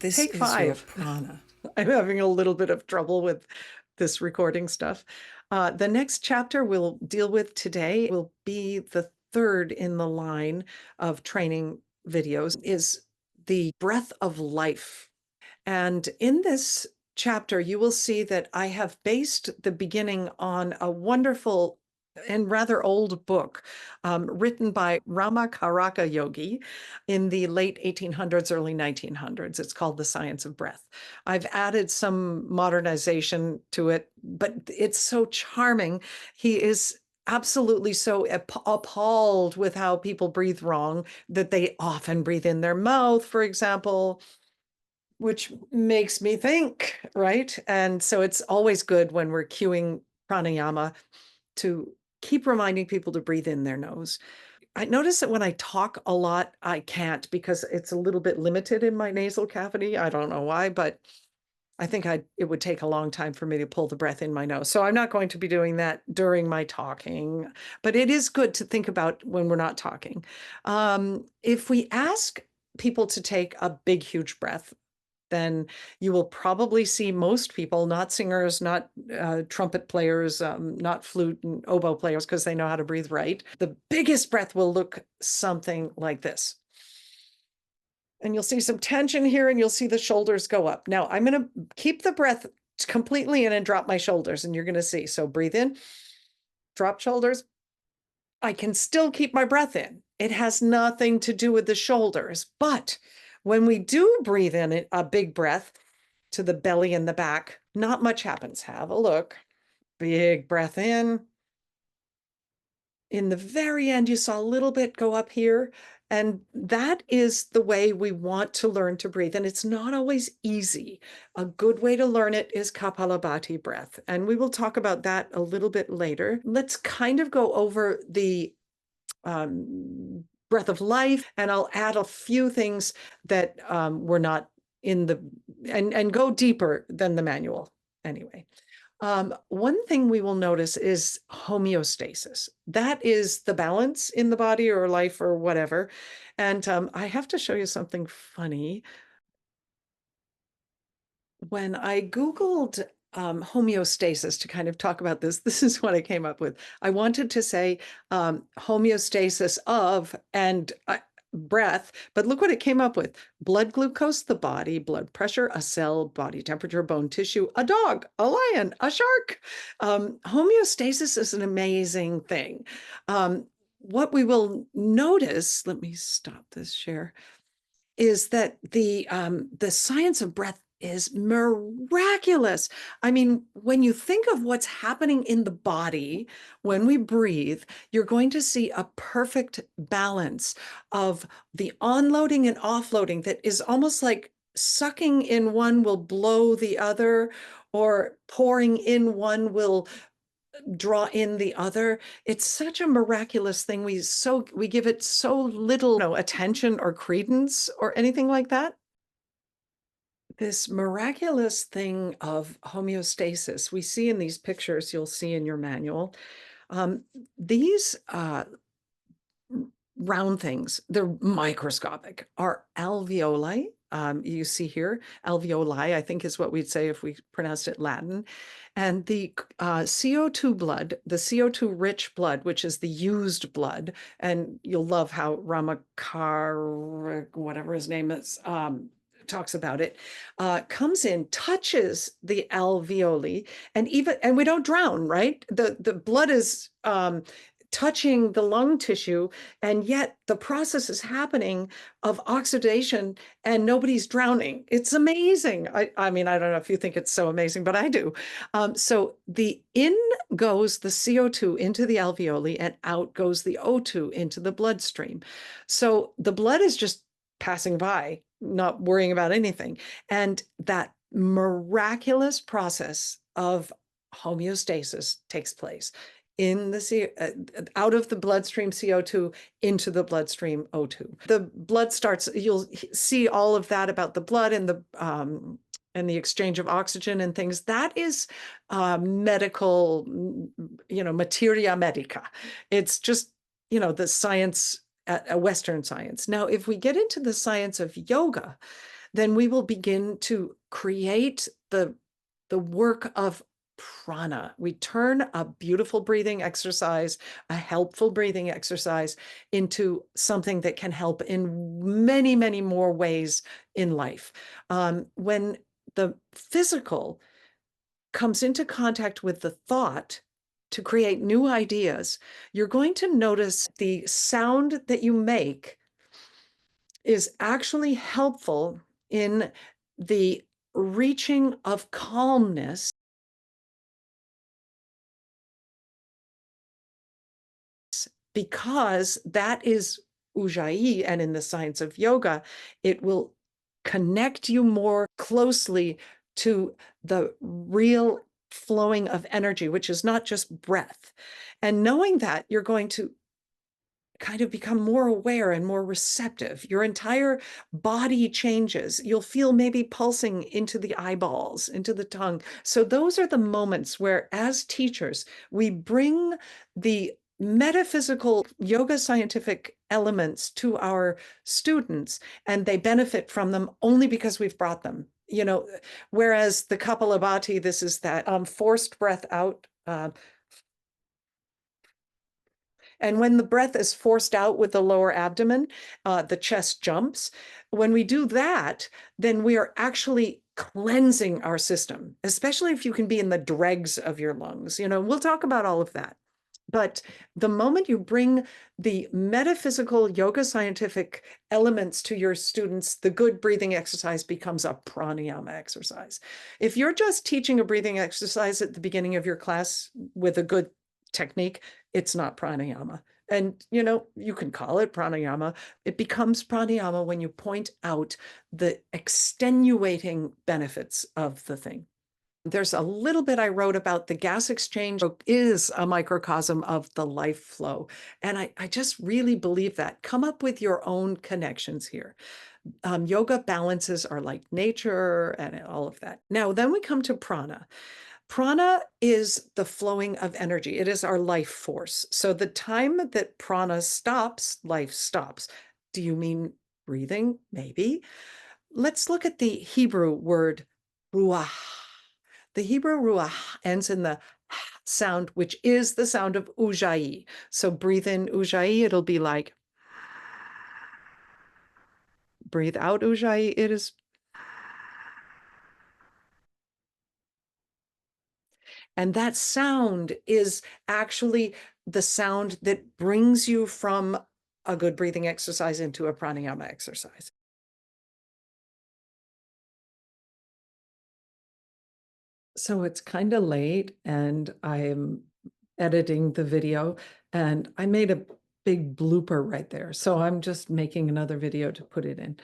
This Take is your 5. prana. I'm having a little bit of trouble with this recording stuff. The next chapter we'll deal with today will be the third in the line of training videos, is the breath of life. And in this chapter, you will see that I have based the beginning on a wonderful and rather old book written by Ramakaraka Yogi in the late 1800s, early 1900s. It's called The Science of Breath. I've added some modernization to it, but it's so charming. He is absolutely so appalled with how people breathe wrong, that they often breathe in their mouth, for example, which makes me think, right? And so it's always good when we're cueing pranayama to keep reminding people to breathe in their nose. I notice that when I talk a lot, I can't, because it's a little bit limited in my nasal cavity. I don't know why, but I think it would take a long time for me to pull the breath in my nose. So I'm not going to be doing that during my talking, but it is good to think about when we're not talking. If we ask people to take a big, huge breath, then you will probably see most people, not singers, not trumpet players, not flute and oboe players, because they know how to breathe right. The biggest breath will look something like this. And you'll see some tension here, and you'll see the shoulders go up. Now, I'm going to keep the breath completely in and drop my shoulders, and you're going to see. So breathe in, drop shoulders. I can still keep my breath in. It has nothing to do with the shoulders. But when we do breathe in a big breath to the belly and the back, not much happens. Have a look. Big breath in. In the very end, you saw a little bit go up here. And that is the way we want to learn to breathe. And it's not always easy. A good way to learn it is Kapalabhati breath. And we will talk about that a little bit later. Let's kind of go over the breath of life, and I'll add a few things that were not in the, and go deeper than the manual anyway. One thing we will notice is homeostasis. That is the balance in the body or life or whatever. And I have to show you something funny. When I Googled homeostasis to kind of talk about this is what I came up with. I wanted to say homeostasis of and breath, but look what it came up with. Blood glucose, the body, blood pressure, a cell, body temperature, bone tissue, a dog, a lion, a shark. Homeostasis is an amazing thing. What we will notice, let me stop this share, is that the science of breath is miraculous. I mean, when you think of what's happening in the body when we breathe, you're going to see a perfect balance of the onloading and offloading that is almost like sucking in one will blow the other, or pouring in one will draw in the other. It's such a miraculous thing. We give it so little attention or credence or anything like that. This miraculous thing of homeostasis we see in these pictures, you'll see in your manual. These round things, they're microscopic, are alveoli. You see here, alveoli, I think is what we'd say if we pronounced it Latin. And the CO2 blood, the CO2 rich blood, which is the used blood, and you'll love how Ramakar, whatever his name is, talks about it, comes in, touches the alveoli, and we don't drown, right? The blood is touching the lung tissue, and yet the process is happening of oxidation and nobody's drowning. It's amazing. I mean, I don't know if you think it's so amazing, but I do. So in goes the CO2 into the alveoli, and out goes the O2 into the bloodstream. So the blood is just passing by, not worrying about anything. And that miraculous process of homeostasis takes place in the out of the bloodstream CO2 into the bloodstream O2. The blood starts, you'll see all of that about the blood and the exchange of oxygen and things. That is medical, materia medica. It's just, the science, a Western science. Now, if we get into the science of yoga, then we will begin to create the work of prana. We turn a beautiful breathing exercise, a helpful breathing exercise, into something that can help in many, many more ways in life. When the physical comes into contact with the thought to create new ideas, you're going to notice the sound that you make is actually helpful in the reaching of calmness, because that is ujjayi, and in the science of yoga, it will connect you more closely to the real flowing of energy, which is not just breath. And knowing that, you're going to kind of become more aware and more receptive. Your entire body changes. You'll feel maybe pulsing into the eyeballs, into the tongue. So those are the moments where, as teachers, we bring the metaphysical yoga scientific elements to our students, and they benefit from them only because we've brought them. Whereas the Kapalabhati, this is that forced breath out. And when the breath is forced out with the lower abdomen, the chest jumps. When we do that, then we are actually cleansing our system, especially if you can be in the dregs of your lungs. We'll talk about all of that. But the moment you bring the metaphysical yoga scientific elements to your students, the good breathing exercise becomes a pranayama exercise. If you're just teaching a breathing exercise at the beginning of your class with a good technique, it's not pranayama. And, you can call it pranayama. It becomes pranayama when you point out the extenuating benefits of the thing. There's a little bit I wrote about the gas exchange is a microcosm of the life flow. And I just really believe that. Come up with your own connections here. Yoga balances are like nature and all of that. Now, then we come to prana. Prana is the flowing of energy. It is our life force. So the time that prana stops, life stops. Do you mean breathing? Maybe. Let's look at the Hebrew word ruach. The Hebrew ruach ends in the sound, which is the sound of ujjayi. So breathe in ujjayi, it'll be like, breathe out ujjayi, it is. And that sound is actually the sound that brings you from a good breathing exercise into a pranayama exercise. So it's kind of late and I'm editing the video, and I made a big blooper right there. So I'm just making another video to put it in.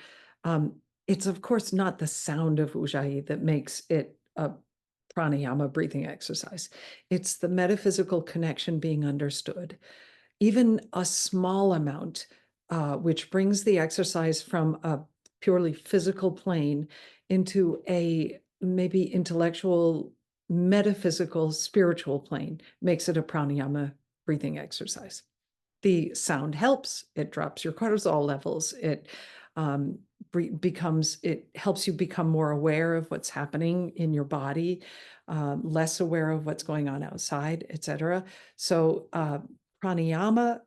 It's of course not the sound of ujjayi that makes it a pranayama breathing exercise. It's the metaphysical connection being understood. Even a small amount, which brings the exercise from a purely physical plane into a maybe intellectual, metaphysical, spiritual plane, makes it a pranayama breathing exercise. The sound helps. It drops your cortisol levels. It helps you become more aware of what's happening in your body, less aware of what's going on outside, etc. So pranayama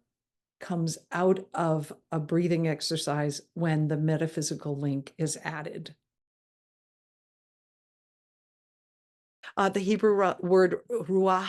comes out of a breathing exercise when the metaphysical link is added. The Hebrew word ruach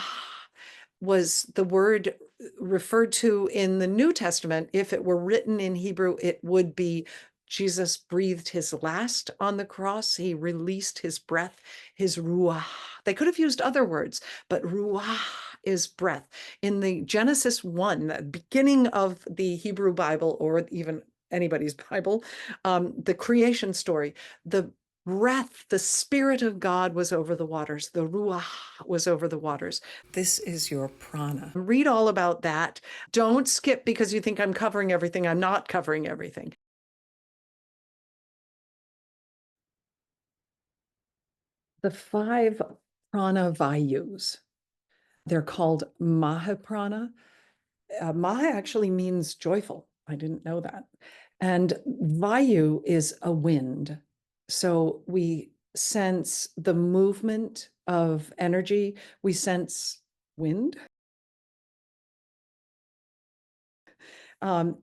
was the word referred to in the New Testament. If it were written in Hebrew, it would be Jesus breathed his last on the cross. He released his breath, his ruach. They could have used other words, but ruach is breath. In the Genesis 1, the beginning of the Hebrew Bible, or even anybody's Bible, the creation story, the breath, the Spirit of God was over the waters. The ruach was over the waters. This is your prana. Read all about that. Don't skip because you think I'm covering everything. I'm not covering everything. The 5 prana vayus, they're called mahaprana. Maha actually means joyful. I didn't know that. And vayu is a wind. So we sense the movement of energy. We sense wind.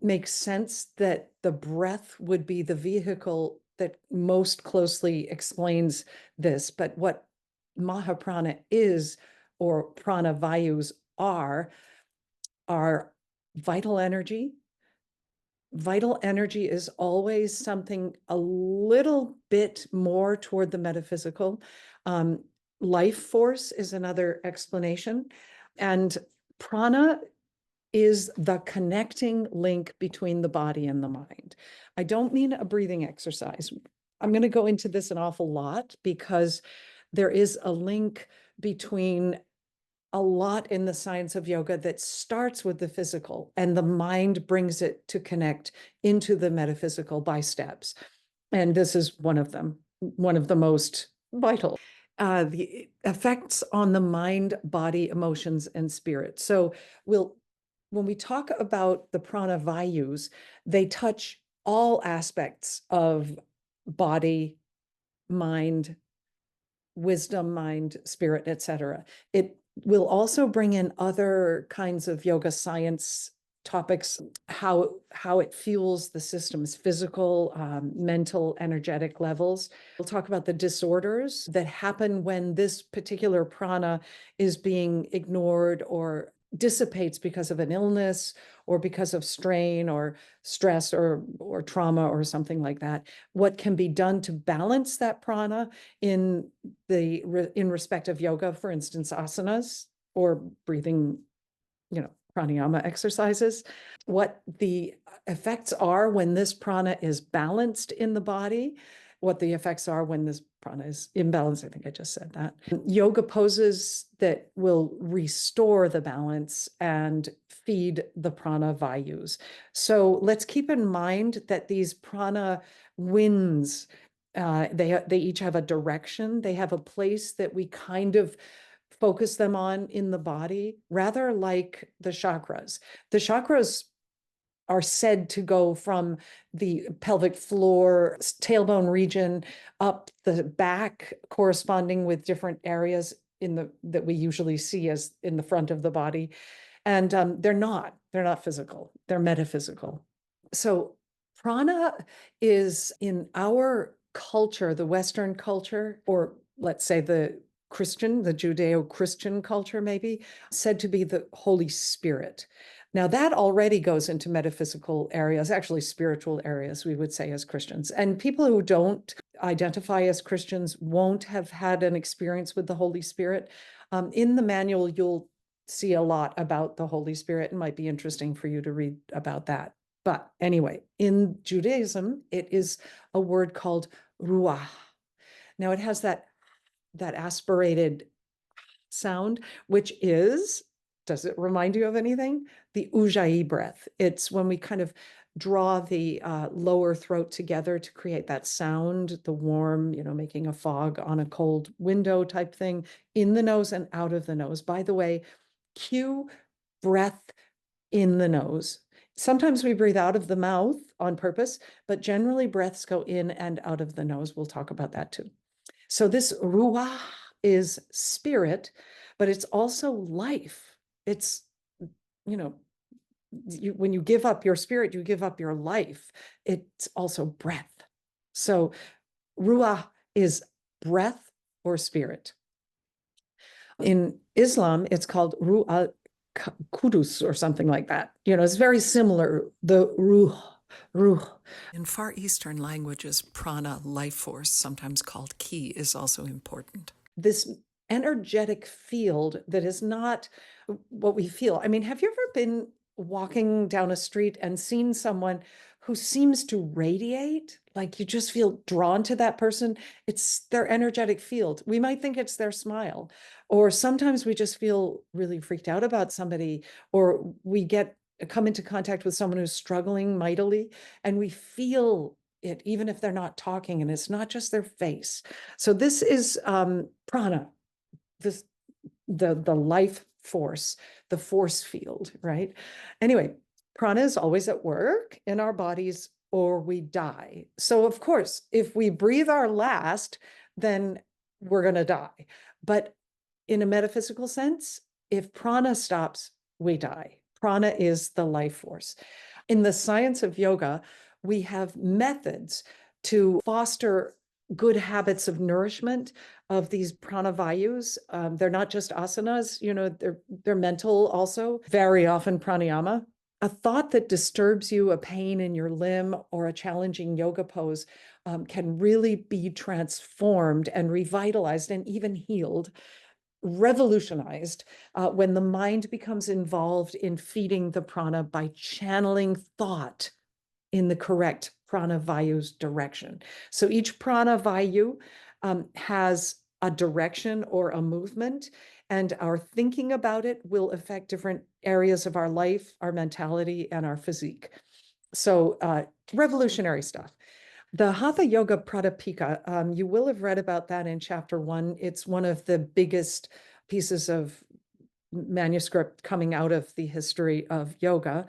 Makes sense that the breath would be the vehicle that most closely explains this. But what Mahaprana is, or Prana Vayus are vital energy. Vital energy is always something a little bit more toward the metaphysical. Life force is another explanation. And prana is the connecting link between the body and the mind. I don't mean a breathing exercise. I'm going to go into this an awful lot because there is a link between a lot in the science of yoga that starts with the physical, and the mind brings it to connect into the metaphysical by steps. And this is one of them, one of the most vital. The effects on the mind, body, emotions, and spirit. So when we talk about the prana vayus, they touch all aspects of body, mind, wisdom, mind, spirit, etc. It will also bring in other kinds of yoga science topics, how it fuels the system's physical, mental, energetic levels. We'll talk about the disorders that happen when this particular prana is being ignored or dissipates because of an illness or because of strain or stress or trauma or something like that. What can be done to balance that prana in respect of yoga, for instance, asanas or breathing, pranayama exercises, what the effects are when this prana is balanced in the body, what the effects are when this prana is imbalanced. I think I just said that. Yoga poses that will restore the balance and feed the prana vayus. So let's keep in mind that these prana winds, they each have a direction. They have a place that we kind of focus them on in the body, rather like the chakras. The chakras are said to go from the pelvic floor, tailbone region, up the back, corresponding with different areas that we usually see as in the front of the body. And they're not physical, they're metaphysical. So prana is, in our culture, the Western culture, or let's say the Judeo-Christian culture, maybe, said to be the Holy Spirit. Now, that already goes into metaphysical areas, actually spiritual areas, we would say, as Christians. And people who don't identify as Christians won't have had an experience with the Holy Spirit. In the manual, you'll see a lot about the Holy Spirit. It might be interesting for you to read about that. But anyway, in Judaism, it is a word called ruach. Now, it has that aspirated sound, which is, does it remind you of anything? The ujjayi breath. It's when we kind of draw the lower throat together to create that sound, the warm, making a fog on a cold window type thing, in the nose and out of the nose. By the way, cue breath in the nose. Sometimes we breathe out of the mouth on purpose, but generally breaths go in and out of the nose. We'll talk about that too. So this ruach is spirit, but it's also life. It's, when you give up your spirit, you give up your life. It's also breath. So ruach is breath or spirit. In Islam, it's called ruh kudus or something like that. It's very similar. The ruh. In Far Eastern languages, prana, life force, sometimes called ki, is also important. This energetic field that is not what we feel. I mean, have you ever been walking down a street and seen someone who seems to radiate? Like you just feel drawn to that person. It's their energetic field. We might think it's their smile, or sometimes we just feel really freaked out about somebody, or we come into contact with someone who's struggling mightily, and we feel it even if they're not talking, and it's not just their face. So this is prana, the life force, the force field, right? Anyway, prana is always at work in our bodies or we die. So, of course, if we breathe our last, then we're going to die. But in a metaphysical sense, if prana stops, we die. Prana is the life force. In the science of yoga, we have methods to foster good habits of nourishment of these prana vayus. They're not just asanas, they're mental also, very often pranayama. A thought that disturbs you, a pain in your limb, or a challenging yoga pose can really be transformed and revitalized and even healed, revolutionized when the mind becomes involved in feeding the prana by channeling thought in the correct prana vayu's direction. So each prana vayu has a direction or a movement, and our thinking about it will affect different areas of our life, our mentality, and our physique. So revolutionary stuff. The Hatha Yoga Pradipika, you will have read about that in chapter 1. It's one of the biggest pieces of manuscript coming out of the history of yoga,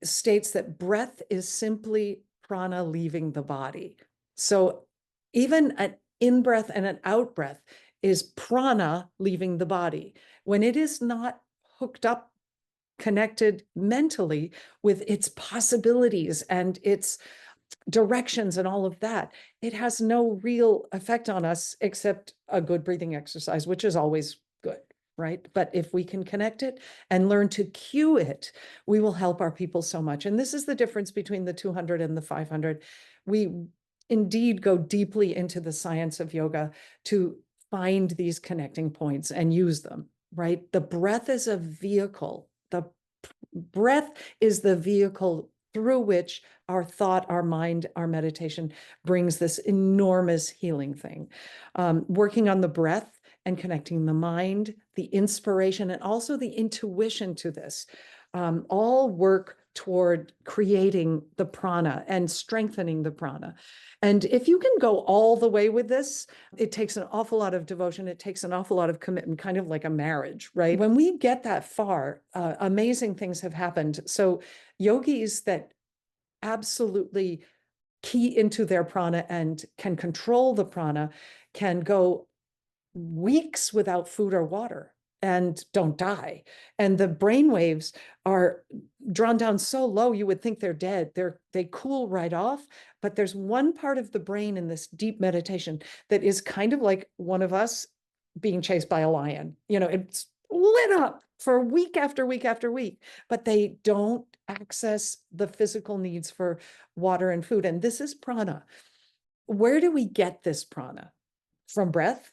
states that breath is simply prana leaving the body. So even an in-breath and an out-breath is prana leaving the body. When it is not hooked up, connected mentally with its possibilities and its directions and all of that, it has no real effect on us except a good breathing exercise, which is always good, right? But if we can connect it and learn to cue it, we will help our people so much. And this is the difference between the 200 and the 500. We indeed go deeply into the science of yoga to find these connecting points and use them, right? The breath is a vehicle. The breath is the vehicle through which our thought, our mind, our meditation brings this enormous healing thing. Working on the breath and connecting the mind, the inspiration, and also the intuition to this, all work toward creating the prana and strengthening the prana. And if you can go all the way with this, it takes an awful lot of devotion. It takes an awful lot of commitment, kind of like a marriage, right? When we get that far, amazing things have happened. So yogis that absolutely key into their prana and can control the prana can go weeks without food or water and don't die. And the brain waves are drawn down so low you would think they're dead. They cool right off. But there's one part of the brain in this deep meditation that is kind of like one of us being chased by a lion. It's lit up for week after week after week, but they don't access the physical needs for water and food. And this is prana. Where do we get this prana? From breath?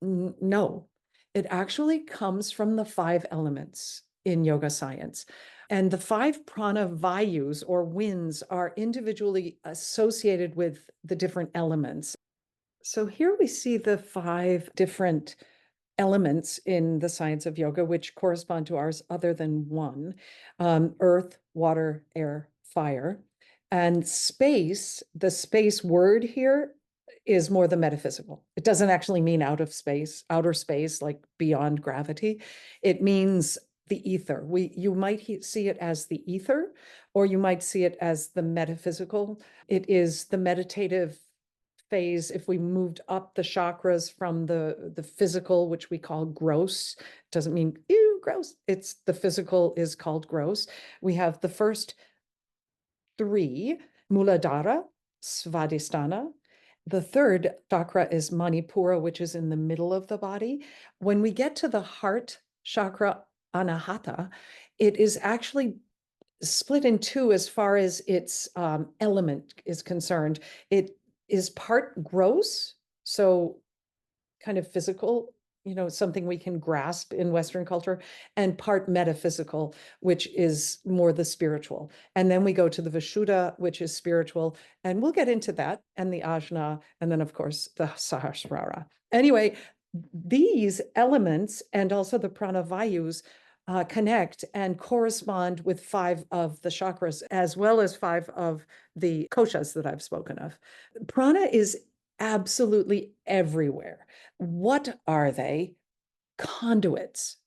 No, it actually comes from the 5 elements in yoga science. And the 5 prana vayus or winds are individually associated with the different elements. So here we see the 5 different elements in the science of yoga, which correspond to ours other than one: earth, water, air, fire. And space, the space word here is more the metaphysical. It doesn't actually mean out of space, outer space, like beyond gravity. It means the ether. You might see it as the ether, or you might see it as the metaphysical. It is the meditative phase. If we moved up the chakras from the physical, which we call gross, doesn't mean ew, gross. It's the physical is called gross. We have the first 3, Muladhara, Svadhisthana. The third chakra is Manipura, which is in the middle of the body. When we get to the heart chakra, Anahata, it is actually split in 2 as far as its element is concerned. It is part gross, so kind of physical, something we can grasp in Western culture, and part metaphysical, which is more the spiritual. And then we go to the Vishuddha, which is spiritual, and we'll get into that, and the Ajna, and then of course the Sahasrara. Anyway, these elements and also the prana vayus connect and correspond with 5 of the chakras, as well as 5 of the koshas that I've spoken of. Prana is absolutely everywhere. What are they? Conduits.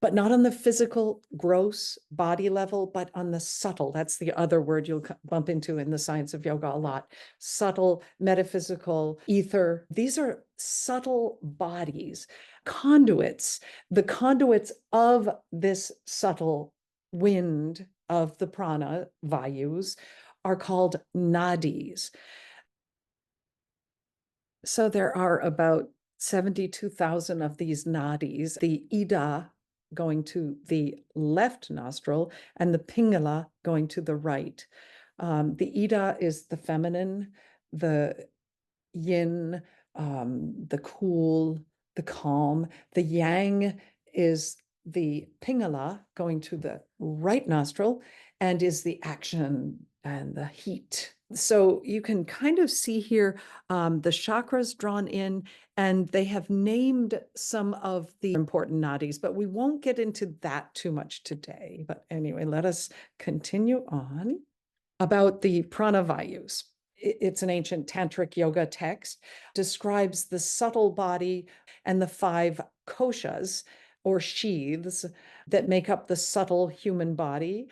but not on the physical, gross body level, but on the subtle. That's the other word you'll bump into in the science of yoga a lot. Subtle, metaphysical, ether. These are subtle bodies, conduits, the conduits of this subtle wind of the prana vayus are called nadis. So there are about 72,000 of these nadis, the ida going to the left nostril and the pingala going to the right. The ida is the feminine, the yin, the cool, the calm. The yang is the pingala going to the right nostril and is the action and the heat. So you can kind of see here the chakras drawn in, and they have named some of the important nadis, but we won't get into that too much today. But anyway, let us continue on about the Prana Vayus. It's an ancient tantric yoga text, describes the subtle body and the 5 koshas or sheaths that make up the subtle human body.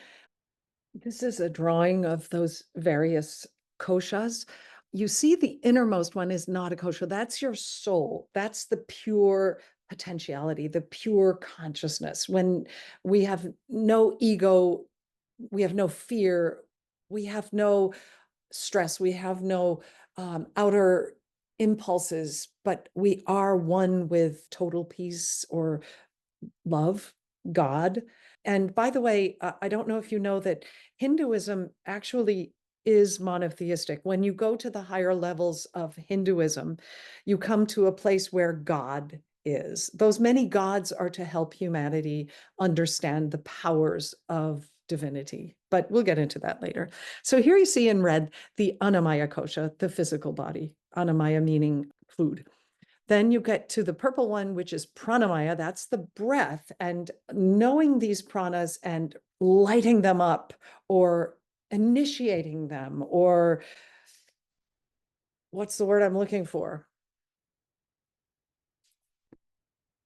This is a drawing of those various koshas. You see the innermost one is not a kosha. That's your soul. That's the pure potentiality, the pure consciousness. When we have no ego, we have no fear, we have no stress, we have no outer impulses, but we are one with total peace or love, God. And by the way, I don't know if you know that Hinduism actually is monotheistic. When you go to the higher levels of Hinduism, you come to a place where God is. Those many gods are to help humanity understand the powers of divinity, but we'll get into that later. So here you see in red the Annamaya kosha, the physical body, Annamaya meaning food. Then you get to the purple one, which is pranamaya, that's the breath. And knowing these pranas and lighting them up or initiating them, or what's the word I'm looking for?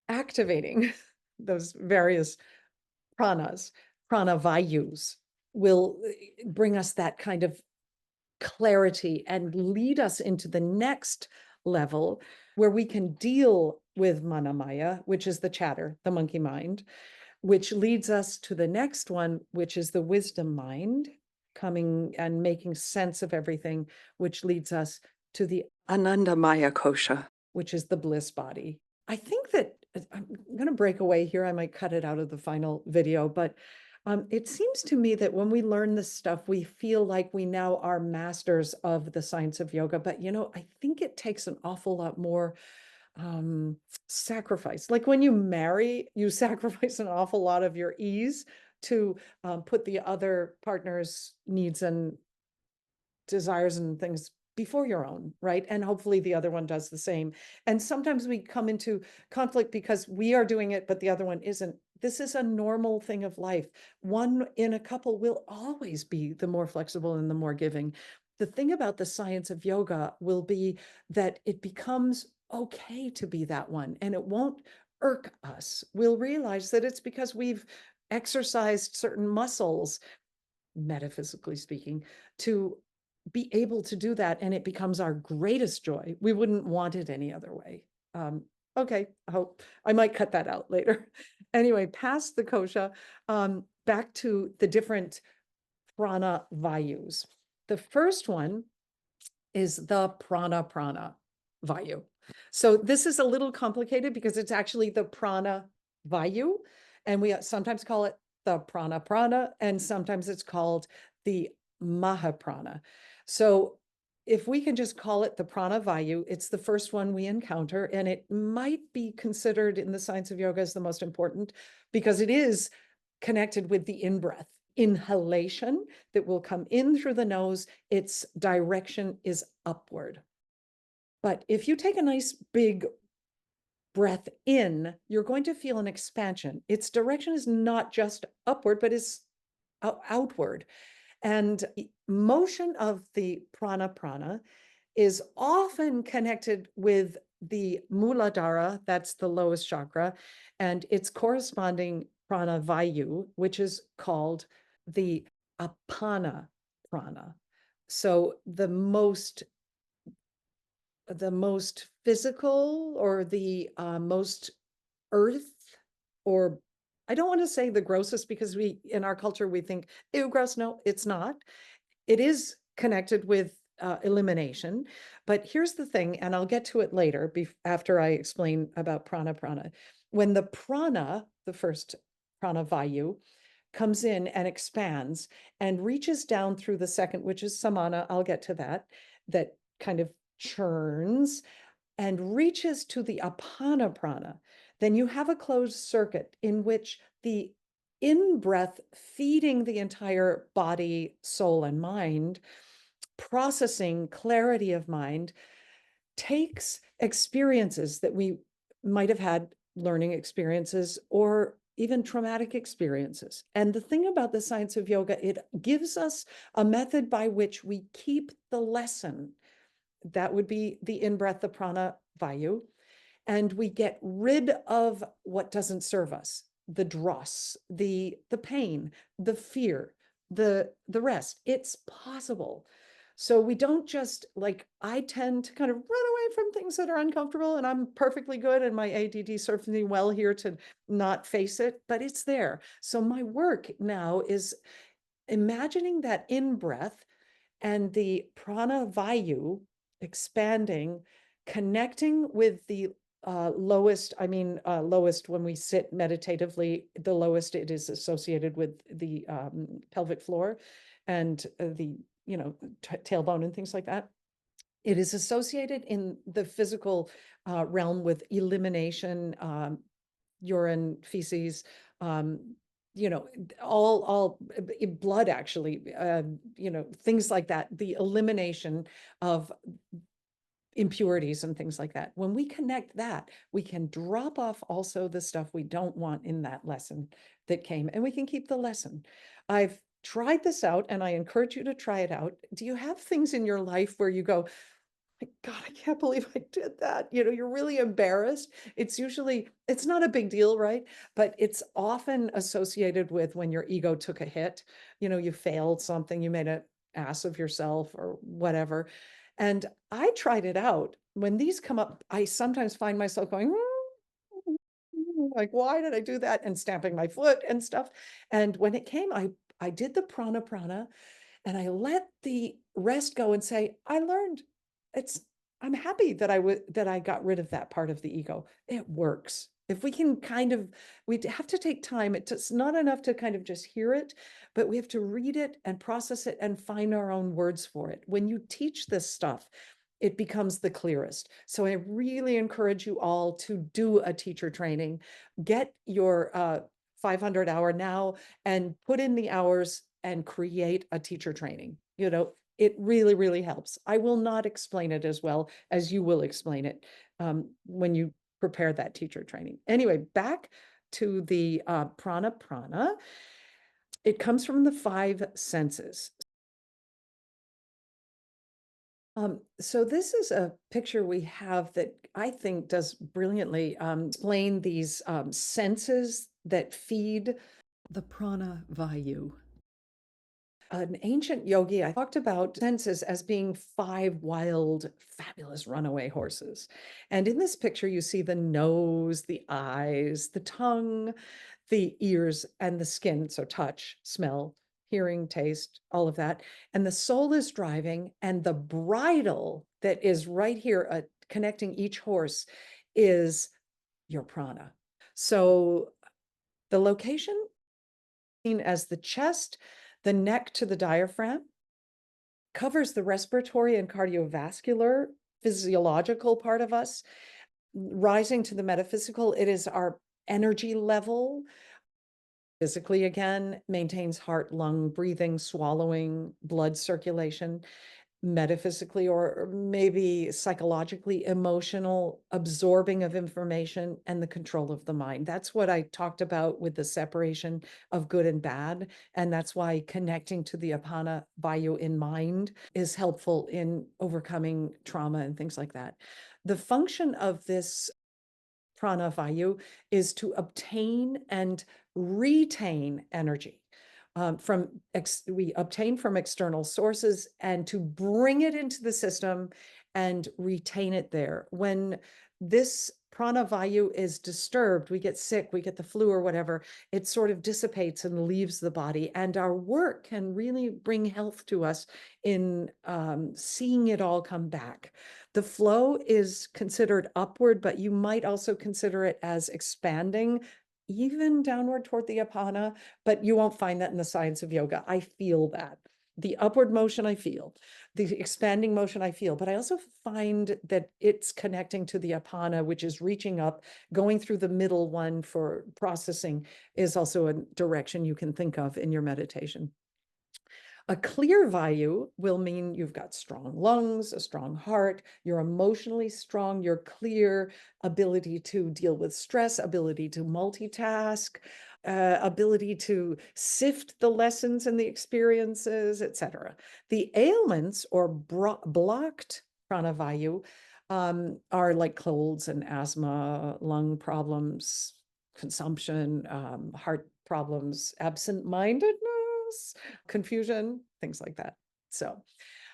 Activating those various pranas, prana vayus, will bring us that kind of clarity and lead us into the next level where we can deal with manamaya, which is the chatter, the monkey mind, which leads us to the next one, which is the wisdom mind, coming and making sense of everything, which leads us to the anandamaya kosha, which is the bliss body. I think that I'm going to break away here. I might cut it out of the final video, but it seems to me that when we learn this stuff, we feel like we now are masters of the science of yoga. But, you know, I think it takes an awful lot more sacrifice. Like when you marry, you sacrifice an awful lot of your ease to put the other partner's needs and desires and things before your own, right? And hopefully the other one does the same. And sometimes we come into conflict because we are doing it, but the other one isn't. This is a normal thing of life. One in a couple will always be the more flexible and the more giving. The thing about the science of yoga will be that it becomes okay to be that one, and it won't irk us. We'll realize that it's because we've exercised certain muscles, metaphysically speaking, to be able to do that, and it becomes our greatest joy. We wouldn't want it any other way. Okay, I hope I might cut that out later. Anyway, past the kosha, back to the different prana vayus. The first one is the prana vayu. So this is a little complicated because it's actually the prana vayu, and we sometimes call it the prana, and sometimes it's called the mahaprana. So if we can just call it the prana vayu, it's the first one we encounter, and it might be considered in the science of yoga as the most important because it is connected with the in-breath. Inhalation that will come in through the nose, its direction is upward. But if you take a nice big breath in, you're going to feel an expansion. Its direction is not just upward, but is outward. And motion of the prana is often connected with the Muladhara, that's the lowest chakra, and its corresponding Prana Vayu, which is called the Apana Prana. So the most physical, or the most earth, or I don't want to say the grossest, because we in our culture we think, ew, gross. No, it's not. It is connected with elimination. But here's the thing, and I'll get to it later after I explain about prana. When the prana, the first prana vayu, comes in and expands and reaches down through the second, which is samana, I'll get to that, that kind of churns and reaches to the apana prana, then you have a closed circuit in which the in breath feeding the entire body, soul, and mind, processing clarity of mind, takes experiences that we might have had, learning experiences or even traumatic experiences. And the thing about the science of yoga, it gives us a method by which we keep the lesson. That would be the in-breath, the prana vayu, and we get rid of what doesn't serve us, the dross, the pain, the fear, the rest. It's possible. So we don't just, like, I tend to kind of run away from things that are uncomfortable, and I'm perfectly good, and my ADD serves me well here to not face it, but it's there. So my work now is imagining that in breath and the prana vayu expanding, connecting with the lowest, lowest when we sit meditatively, the lowest it is associated with the pelvic floor and the, tailbone and things like that. It is associated in the physical realm with elimination, urine, feces, um, all blood, actually, things like that, the elimination of impurities and things like that. When we connect that, we can drop off also the stuff we don't want in that lesson that came, and we can keep the lesson. I've tried this out, and I encourage you to try it out. Do you have things in your life where you go, my God, I can't believe I did that? You're really embarrassed. It's not a big deal, right? But it's often associated with when your ego took a hit. You failed something, you made an ass of yourself or whatever. And I tried it out. When these come up, I sometimes find myself going, like, why did I do that? And stamping my foot and stuff. And when it came, I did the prana, and I let the rest go and say, I learned. It's, I'm happy that I got rid of that part of the ego. It works. If we can we have to take time. It's not enough to kind of just hear it, but we have to read it and process it and find our own words for it. When you teach this stuff, it becomes the clearest. So I really encourage you all to do a teacher training. Get your 500-hour now and put in the hours and create a teacher training. It really, really helps. I will not explain it as well as you will explain it when you prepare that teacher training. Anyway, back to the prana. It comes from the five senses. So this is a picture we have that I think does brilliantly explain these senses that feed the prana vayu. An ancient yogi, I talked about senses as being five wild, fabulous runaway horses. And in this picture, you see the nose, the eyes, the tongue, the ears, and the skin. So touch, smell, hearing, taste, all of that. And the soul is driving, and the bridle that is right here, connecting each horse, is your prana. So the location seen as the chest, the neck to the diaphragm, covers the respiratory and cardiovascular physiological part of us. Rising to the metaphysical, it is our energy level. Physically, again, maintains heart, lung, breathing, swallowing, blood circulation. Metaphysically, or maybe psychologically, emotional absorbing of information, and the control of the mind. That's what I talked about with the separation of good and bad. And that's why connecting to the apana vayu in mind is helpful in overcoming trauma and things like that. The function of this Prana Vayu is to obtain and retain energy. We obtain from external sources and to bring it into the system and retain it there. When this Prana Vayu is disturbed, we get sick, we get the flu or whatever, it sort of dissipates and leaves the body. And our work can really bring health to us in seeing it all come back. The flow is considered upward, but you might also consider it as expanding, even downward toward the apana, but you won't find that in the science of yoga. I feel that. The upward motion I feel, the expanding motion I feel, but I also find that it's connecting to the apana, which is reaching up, going through the middle one for processing is also a direction you can think of in your meditation. A clear vayu will mean you've got strong lungs, a strong heart, you're emotionally strong, you're clear, ability to deal with stress, ability to multitask, ability to sift the lessons and the experiences, etc. The ailments or blocked pranavayu are like colds and asthma, lung problems, consumption, heart problems, absent-mindedness, confusion, things like that. So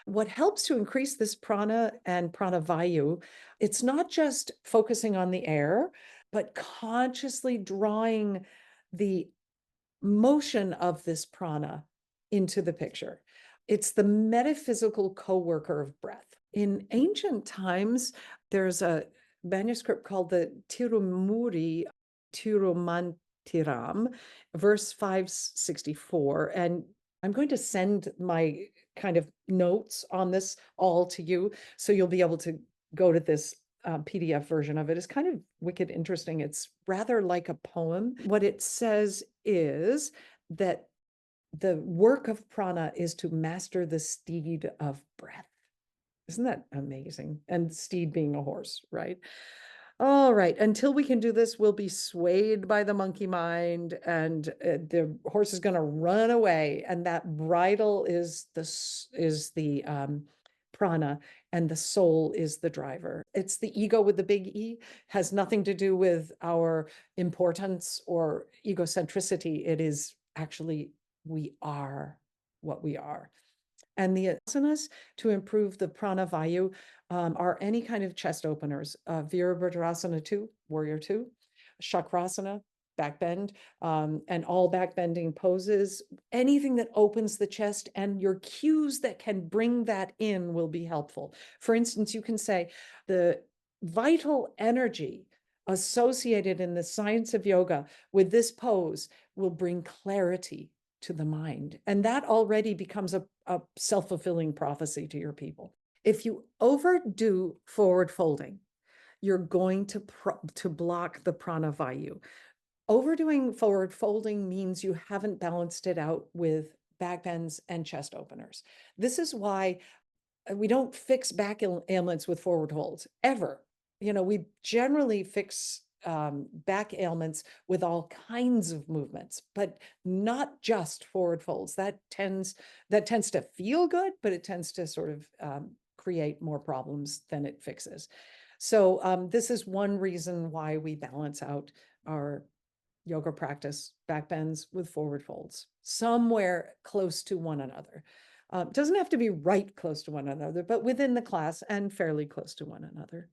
what helps to increase this prana and prana vayu, it's not just focusing on the air, but consciously drawing the motion of this prana into the picture. It's the metaphysical co-worker of breath. In ancient times, there's a manuscript called the Tirumuri Tirumantiram, verse 564. And I'm going to send my kind of notes on this all to you, so you'll be able to go to this PDF version of it. It's kind of wicked interesting. It's rather like a poem. What it says is that the work of prana is to master the steed of breath. Isn't that amazing? And steed being a horse, right? All right. Until we can do this, we'll be swayed by the monkey mind, and the horse is going to run away. And that bridle is the prana, and the soul is the driver. It's the ego with the big E, has nothing to do with our importance or egocentricity. It is actually, we are what we are. And the asanas to improve the prana vayu are any kind of chest openers. Virabhadrasana 2, Warrior 2, Chakrasana, back bend, and all back bending poses. Anything that opens the chest, and your cues that can bring that in will be helpful. For instance, you can say the vital energy associated in the science of yoga with this pose will bring clarity to the mind. And that already becomes a self-fulfilling prophecy to your people. If you overdo forward folding, you're going to block the prana vayu. Overdoing forward folding means you haven't balanced it out with back bends and chest openers. This is why we don't fix back ailments with forward holds ever. You know, we generally fix back ailments with all kinds of movements, but not just forward folds. That tends to feel good, but it tends to sort of create more problems than it fixes. So this is one reason why we balance out our yoga practice back bends with forward folds somewhere close to one another. Doesn't have to be right close to one another, but within the class and fairly close to one another.